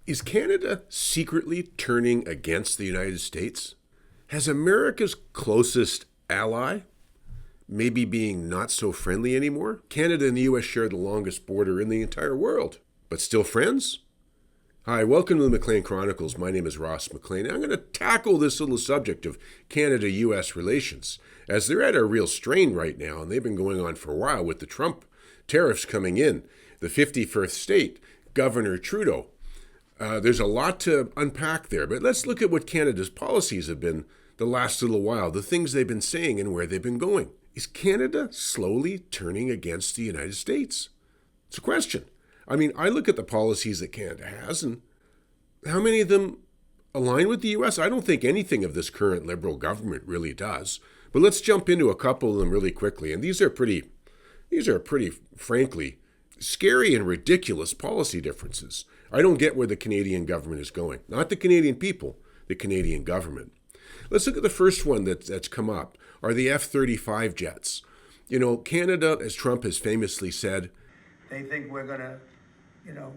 Is Canada secretly turning against the United States? Has America's closest ally maybe being not so friendly anymore? Canada and the US share the longest border in the entire world, but still friends? Hi, welcome to the McLean Chronicles. My name is Ross McLean. I'm going to tackle this little subject of Canada-US relations, as they're at a real strain right now, and they've been going on for a while with the Trump tariffs coming in. The 51st state, Governor Trudeau. There's a lot to unpack there, but let's look at what Canada's policies have been the last little while, the things they've been saying and where they've been going. Is Canada slowly turning against the United States? It's a question. I mean, I look at the policies that Canada has, and how many of them align with the U.S.? I don't think anything of this current Liberal government really does. But let's jump into a couple of them really quickly, and these are pretty, frankly, scary and ridiculous policy differences. I don't get where the Canadian government is going. Not the Canadian people, the Canadian government. Let's look at the first one that's come up, are the F-35 jets. You know, Canada, as Trump has famously said, they think we're going to,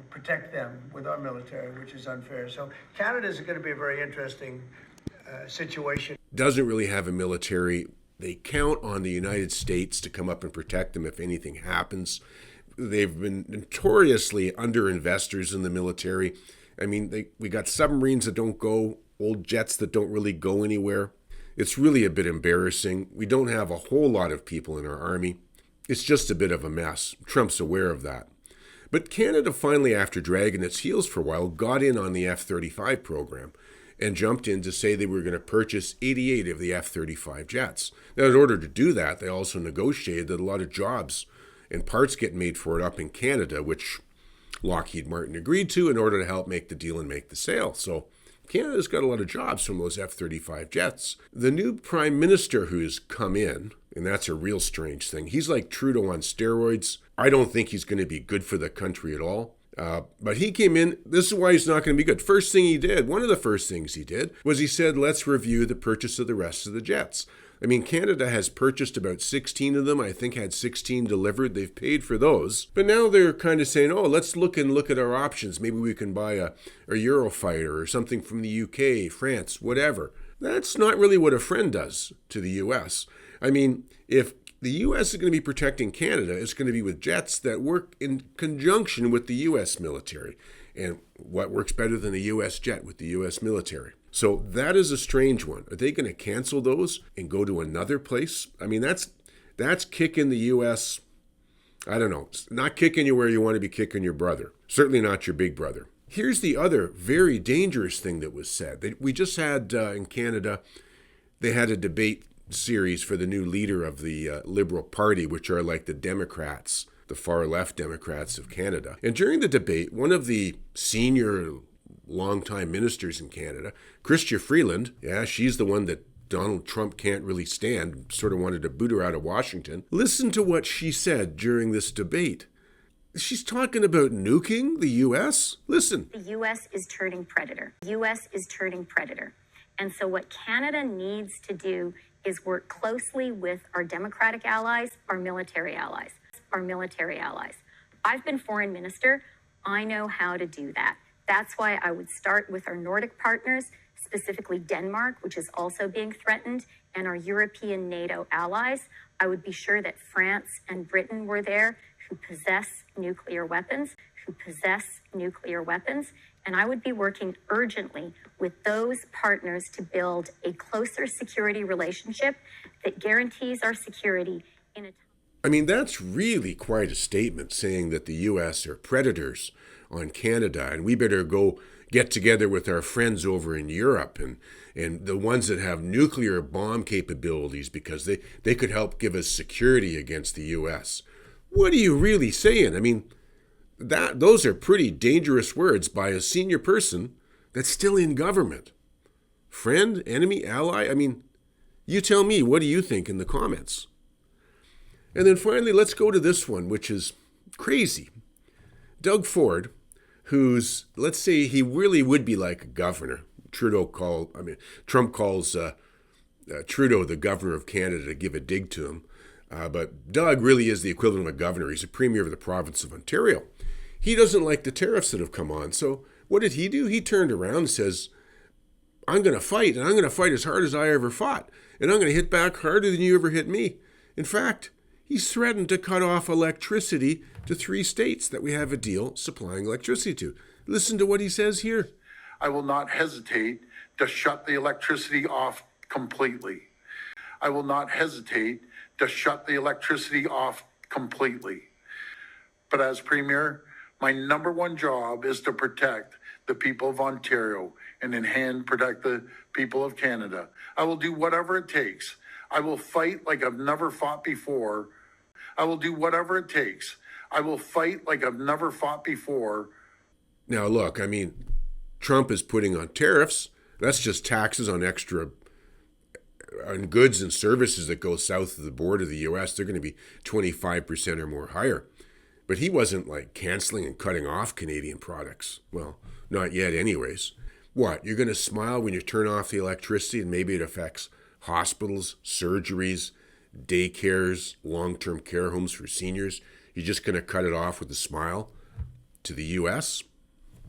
protect them with our military, which is unfair. So Canada is going to be a very interesting situation. Doesn't really have a military. They count on the United States to come up and protect them if anything happens. They've been notoriously under-investors in the military. I mean, we got submarines that don't go, old jets that don't really go anywhere. It's really a bit embarrassing. We don't have a whole lot of people in our army. It's just a bit of a mess. Trump's aware of that. But Canada finally, after dragging its heels for a while, got in on the F-35 program and jumped in to say they were going to purchase 88 of the F-35 jets. Now, in order to do that, they also negotiated that a lot of jobs and parts get made for it up in Canada, which Lockheed Martin agreed to in order to help make the deal and make the sale. So Canada's got a lot of jobs from those F-35 jets. The new Prime Minister who's come in, and that's a real strange thing, he's like Trudeau on steroids. I don't think he's going to be good for the country at all. But he came in, this is why he's not going to be good. First thing he did, one of the first things he did, was he said, let's review the purchase of the rest of the jets. I mean, Canada has purchased about 16 of them. I think had 16 delivered. They've paid for those. But now they're kind of saying, oh, let's look at our options. Maybe we can buy a Eurofighter or something from the UK, France, whatever. That's not really what a friend does to the U.S. I mean, if the U.S. is going to be protecting Canada, it's going to be with jets that work in conjunction with the U.S. military. And what works better than a U.S. jet with the U.S. military? So that is a strange one. Are they going to cancel those and go to another place? I mean, that's kicking the U.S., I don't know, not kicking you where you want to be kicking your brother. Certainly not your big brother. Here's the other very dangerous thing that was said. We just had in Canada, they had a debate series for the new leader of the Liberal Party, which are like the Democrats, the far left Democrats of Canada. And during the debate, one of the senior longtime ministers in Canada, Chrystia Freeland, she's the one that Donald Trump can't really stand, sort of wanted to boot her out of Washington. Listen to what she said during this debate. She's talking about nuking the U.S.? Listen. The U.S. is turning predator. The U.S. is turning predator. And so what Canada needs to do is work closely with our democratic allies, our military allies. I've been foreign minister. I know how to do that. That's why I would start with our Nordic partners, specifically Denmark, which is also being threatened, and our European NATO allies. I would be sure that France and Britain were there, who possess nuclear weapons, and I would be working urgently with those partners to build a closer security relationship that guarantees our security in a... I mean, that's really quite a statement, saying that the U.S. are predators on Canada, and we better go get together with our friends over in Europe and the ones that have nuclear bomb capabilities because they could help give us security against the U.S. What are you really saying? I mean, those are pretty dangerous words by a senior person that's still in government. Friend, enemy, ally? I mean, you tell me, what do you think in the comments? And then finally, let's go to this one, which is crazy. Doug Ford, who's, let's say he really would be like a governor. Trump calls Trudeau the governor of Canada to give a dig to him. But Doug really is the equivalent of a governor. He's a premier of the province of Ontario. He doesn't like the tariffs that have come on. So What did he do? He turned around and says, I'm going to fight, and I'm going to fight as hard as I ever fought, and I'm going to hit back harder than you ever hit me. In fact, he's threatened to cut off electricity to 3 states that we have a deal supplying electricity to. Listen to what he says here. I will not hesitate to shut the electricity off completely. I will not hesitate to shut the electricity off completely. But as Premier, my number one job is to protect the people of Ontario and in hand protect the people of Canada. I will do whatever it takes. I will fight like I've never fought before. I will do whatever it takes. I will fight like I've never fought before. Now, look, I mean, Trump is putting on tariffs. That's just taxes on goods and services that go south of the border of the U.S. They're going to be 25% or more higher. But he wasn't like canceling and cutting off Canadian products. Well, not yet anyways. What, you're going to smile when you turn off the electricity and maybe it affects hospitals, surgeries, daycares, long-term care homes for seniors? You're just going to cut it off with a smile to the U.S.?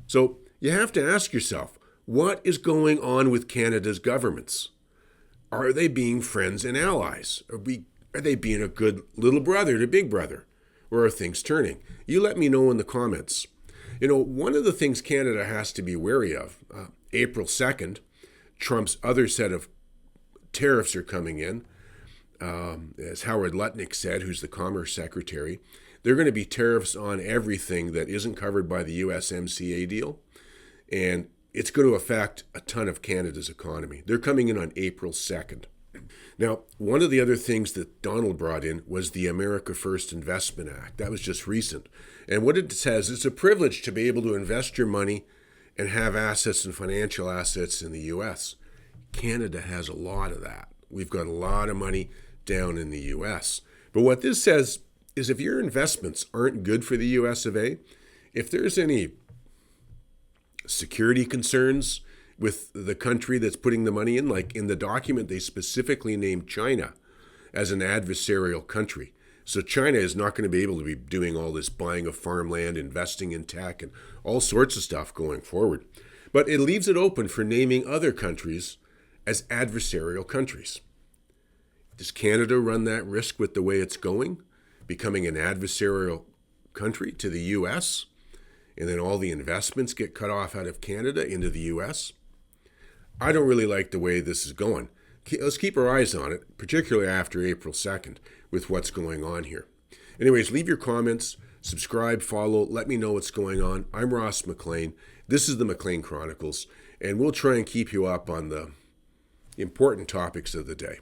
So you have to ask yourself, what is going on with Canada's governments? Are they being friends and allies? Are they being a good little brother to big brother? Or are things turning? You let me know in the comments. You know, one of the things Canada has to be wary of, April 2nd, Trump's other set of tariffs are coming in. As Howard Lutnick said, who's the Commerce Secretary, they're going to be tariffs on everything that isn't covered by the USMCA deal. And it's going to affect a ton of Canada's economy. They're coming in on April 2nd. Now, one of the other things that Donald brought in was the America First Investment Act. That was just recent. And what it says, it's a privilege to be able to invest your money and have assets and financial assets in the U.S. Canada has a lot of that. We've got a lot of money down in the U.S. But what this says is if your investments aren't good for the U.S. of A., if there's any security concerns with the country that's putting the money in, like in the document, they specifically named China as an adversarial country. So China is not going to be able to be doing all this buying of farmland, investing in tech, and all sorts of stuff going forward. But it leaves it open for naming other countries as adversarial countries. Does Canada run that risk with the way it's going, becoming an adversarial country to the U.S., and then all the investments get cut off out of Canada into the U.S.? I don't really like the way this is going. Let's keep our eyes on it, particularly after April 2nd, with what's going on here. Anyways, leave your comments, subscribe, follow, let me know what's going on. I'm Ross McLean. This is the McLean Chronicles, and we'll try and keep you up on the important topics of the day.